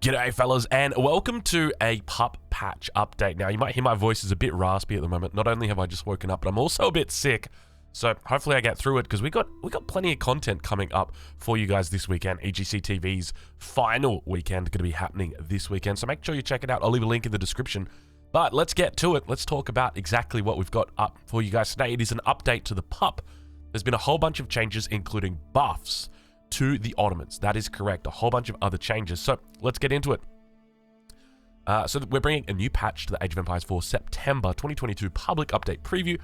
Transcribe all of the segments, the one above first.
G'day fellas, and welcome to a pup patch update. Now, you might hear my voice is a bit raspy at the moment. Not only have I just woken up, but I'm also a bit sick. So hopefully I get through it, because we got plenty of content coming up for you guys this weekend. EGC TV's final weekend going to be happening this weekend, so make sure you check it out. I'll leave a link in the description. But let's get to it. Let's talk about exactly what we've got up for you guys today. It is an update to the pup. There's been a whole bunch of changes, including buffs to the Ottomans. That is correct. A whole bunch of other changes. So let's get into it. So we're bringing a new patch to the Age of Empires 4 September 2022 public update preview.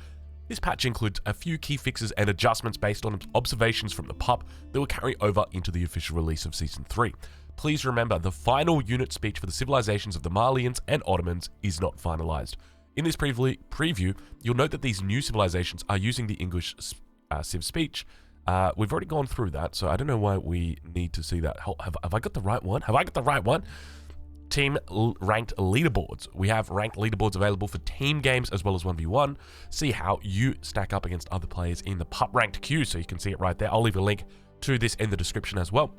This patch includes a few key fixes and adjustments based on observations from the pup that will carry over into the official release of Season 3. Please remember, the final unit speech for the civilizations of the Malians and Ottomans is not finalized. In this preview, you'll note that these new civilizations are using the English civ speech. We've already gone through that, so I don't know why we need to see that. Have I got the right one? Have I got the right one? Team ranked leaderboards. We have ranked leaderboards available for team games as well as 1v1. See how you stack up against other players in the pup ranked queue, so you can see it right there. I'll leave a link to this in the description as well.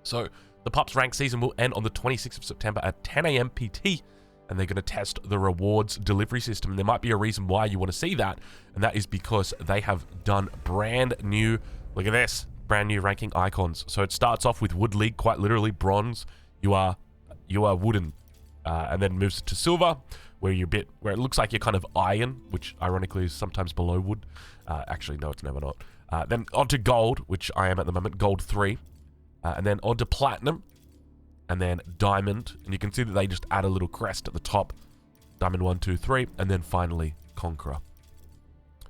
So the pups ranked season will end on the 26th of September at 10 AM PT, and they're going to test the rewards delivery system. And there might be a reason why you want to see that, and that is because they have done brand new, look at this, brand new ranking icons. So it starts off with Wood League, quite literally bronze. You are wooden, and then moves to silver, where it looks like you're kind of iron, which ironically is sometimes below wood. Actually, no, it's never not. Then onto gold, which I am at the moment, gold 3, and then onto platinum, and then diamond, and you can see that they just add a little crest at the top, diamond 1, 2, 3, and then finally conqueror.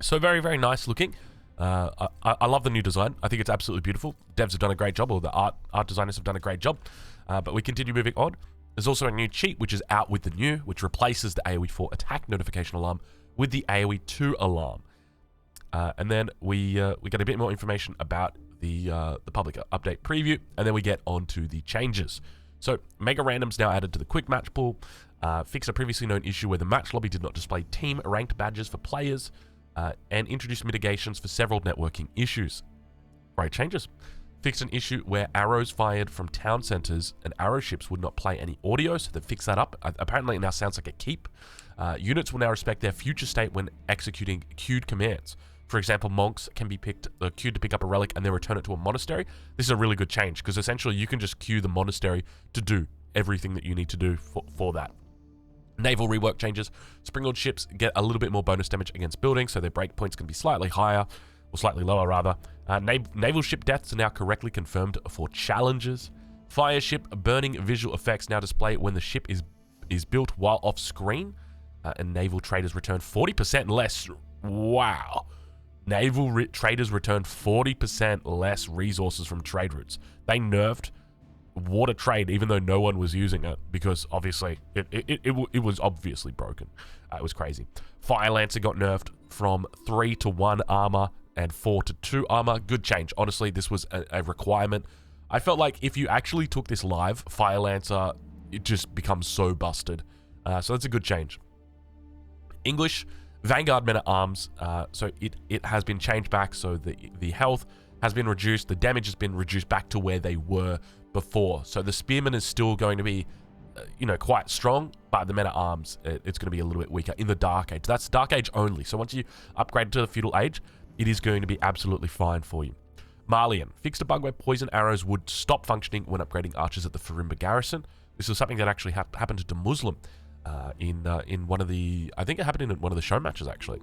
So very, very nice looking. I love the new design. I think it's absolutely beautiful. Devs have done a great job, or the art designers have done a great job. But we continue moving on. There's also a new cheat which is out with the new, which replaces the AoE 4 attack notification alarm with the AoE 2 alarm. And then we get a bit more information about the public update preview, and then we get on to the changes. So mega randoms now added to the quick match pool. Fix a previously known issue where the match lobby did not display team ranked badges for players, and introduce mitigations for several networking issues. Great changes. Fixed an issue where arrows fired from town centers and arrow ships would not play any audio, so they fixed that up. Apparently it now sounds like a keep. Units will now respect their future state when executing queued commands. For example, monks can be queued to pick up a relic and then return it to a monastery. This is a really good change, because essentially you can just queue the monastery to do everything that you need to do for that. Naval rework changes. Springald ships get a little bit more bonus damage against buildings, so their break points can be slightly higher, or slightly lower rather. Naval ship deaths are now correctly confirmed for challenges. Fire ship burning visual effects now display when the ship is built while off screen. And naval traders return 40% less. Wow. Naval traders returned 40% less resources from trade routes. They nerfed water trade even though no one was using it, because obviously it was obviously broken. It was crazy. Fire Lancer got nerfed from 3 to 1 armor and 4 to 2 armor. Good change. Honestly, this was a requirement. I felt like if you actually took this live, Fire Lancer, it just becomes so busted. So that's a good change. English Vanguard men at arms, so it has been changed back, so the health has been reduced, the damage has been reduced back to where they were before. So the spearman is still going to be, quite strong, but the men at arms, it's going to be a little bit weaker in the Dark Age. That's Dark Age only. So once you upgrade to the Feudal Age, it is going to be absolutely fine for you. Malian fixed a bug where poison arrows would stop functioning when upgrading archers at the Farimba garrison. This was something that actually happened to Muslim. In one of the, I think it happened in one of the show matches actually.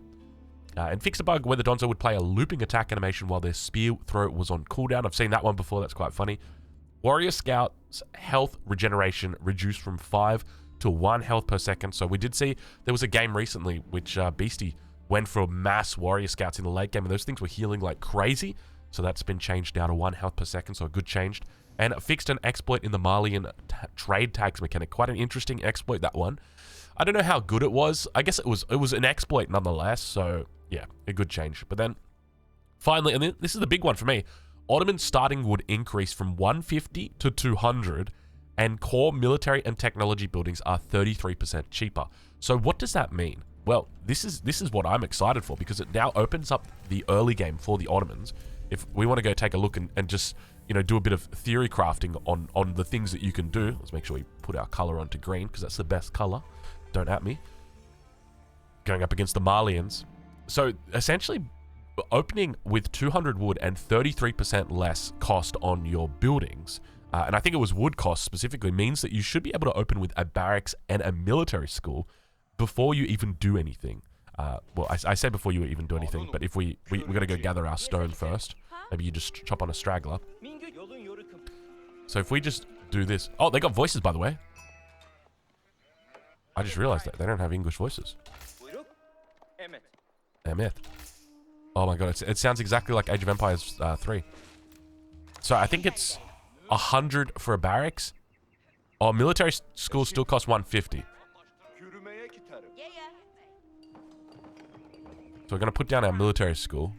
And fixed a bug where the Donzo would play a looping attack animation while their spear throw was on cooldown. I've seen that one before, that's quite funny. Warrior Scouts health regeneration reduced from 5 to 1 health per second. So we did see, there was a game recently which Beastie went for mass Warrior Scouts in the late game, and those things were healing like crazy. So that's been changed now to 1 health per second, so a good change. And fixed an exploit in the Malian trade tags mechanic. Quite an interesting exploit, that one. I don't know how good it was. I guess it was an exploit nonetheless, so yeah, a good change. But then, finally, and this is the big one for me, Ottoman starting would increase from 150 to 200, and core military and technology buildings are 33% cheaper. So what does that mean? Well, this is what I'm excited for, because it now opens up the early game for the Ottomans. If we want to go take a look and just you know, do a bit of theory crafting on the things that you can do. Let's make sure we put our color onto green because that's the best color. Don't at me. Going up against the Malians. So essentially, opening with 200 wood and 33% less cost on your buildings, and I think it was wood cost specifically, means that you should be able to open with a barracks and a military school before you even do anything. Well, I say before you even do anything, but if we got to go gather our stone first. Maybe you just chop on a straggler. So if we just do this... Oh, they got voices, by the way. I just realized that they don't have English voices. Emmet. Oh my god, it sounds exactly like Age of Empires 3. So I think it's 100 for a barracks. Oh, military school still costs 150. So we're going to put down our military school,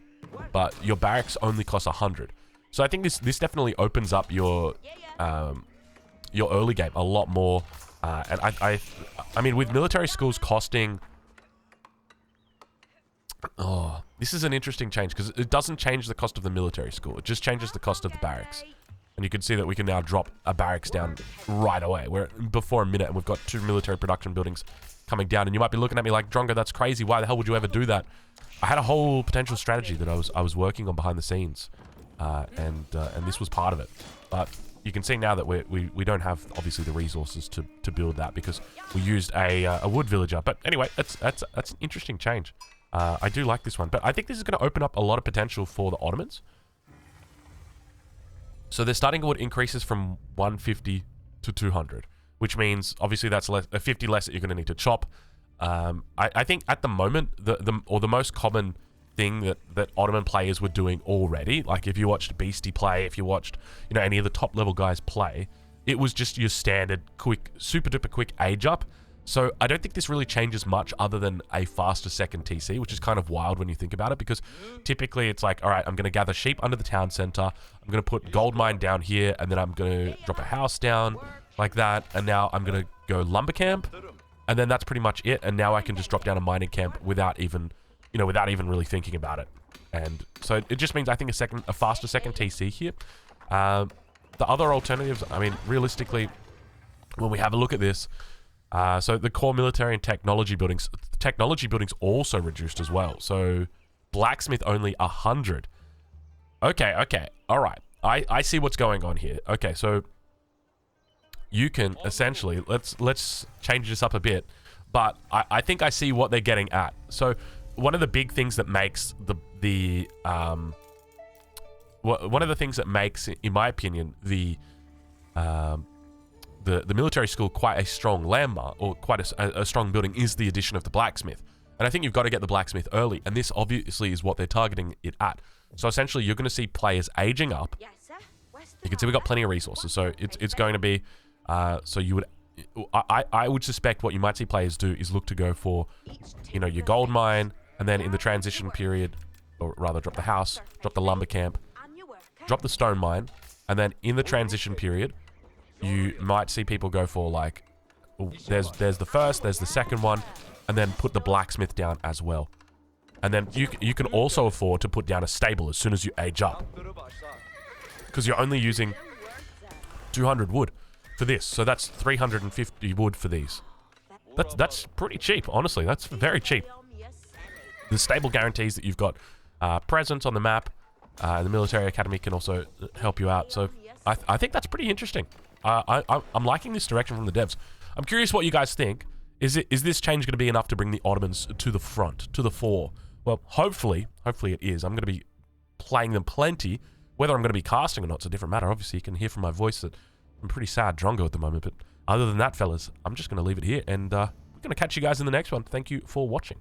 but your barracks only cost 100. So I think this definitely opens up your early game a lot more. And I mean, with military schools costing... Oh, this is an interesting change because it doesn't change the cost of the military school. It just changes the cost of the barracks. And you can see that we can now drop a barracks down right away. We're before a minute and we've got 2 military production buildings coming down. And you might be looking at me like, Drongo, that's crazy. Why the hell would you ever do that? I had a whole potential strategy that I was working on behind the scenes. And this was part of it. But you can see now that we don't have, obviously, the resources to build that because we used a wood villager. But anyway, that's an interesting change. I do like this one. But I think this is going to open up a lot of potential for the Ottomans. So their starting wood increases from 150 to 200, which means, obviously, that's 50 less that you're going to need to chop. I think at the moment, the most common thing that Ottoman players were doing already, like if you watched Beastie play, if you watched, you know, any of the top level guys play, it was just your standard quick, super duper quick age up. So I don't think this really changes much other than a faster second TC, which is kind of wild when you think about it, because typically it's like, all right, I'm going to gather sheep under the town center, I'm going to put gold mine down here, and then I'm going to drop a house down like that, and now I'm going to go lumber camp, and then that's pretty much it, and now I can just drop down a mining camp without even really thinking about it. And so it just means I think a faster second TC here. The other alternatives, I mean, realistically, when we have a look at this, so the core military and technology buildings also reduced as well. So blacksmith only 100. Okay, all right. I see what's going on here. Okay, so you can essentially, let's change this up a bit, but I think I see what they're getting at. So one of the big things that makes one of the things that makes, in my opinion, the military school quite a strong landmark, or quite a strong building, is the addition of the blacksmith. And I think you've got to get the blacksmith early, and this obviously is what they're targeting it at. So essentially, you're going to see players aging up. You can see we've got plenty of resources, so it's going to be, so you would, I would suspect what you might see players do is look to go for, you know, your gold mine, and then in the transition period, or rather drop the house, drop the lumber camp, drop the stone mine, and then in the transition period, you might see people go for like, there's the first, there's the second one, and then put the blacksmith down as well. And then you can also afford to put down a stable as soon as you age up, because you're only using 200 wood for this, so that's 350 wood for these. That's pretty cheap, honestly. That's very cheap. The stable guarantees that you've got presence on the map. The military academy can also help you out. So I think that's pretty interesting. I'm liking this direction from the devs. I'm curious what you guys think. Is this change going to be enough to bring the Ottomans to the front, to the fore? Well, hopefully it is. I'm going to be playing them plenty. Whether I'm going to be casting or not, it's a different matter. Obviously, you can hear from my voice that I'm pretty sad Drongo at the moment. But other than that, fellas, I'm just going to leave it here. And we're going to catch you guys in the next one. Thank you for watching.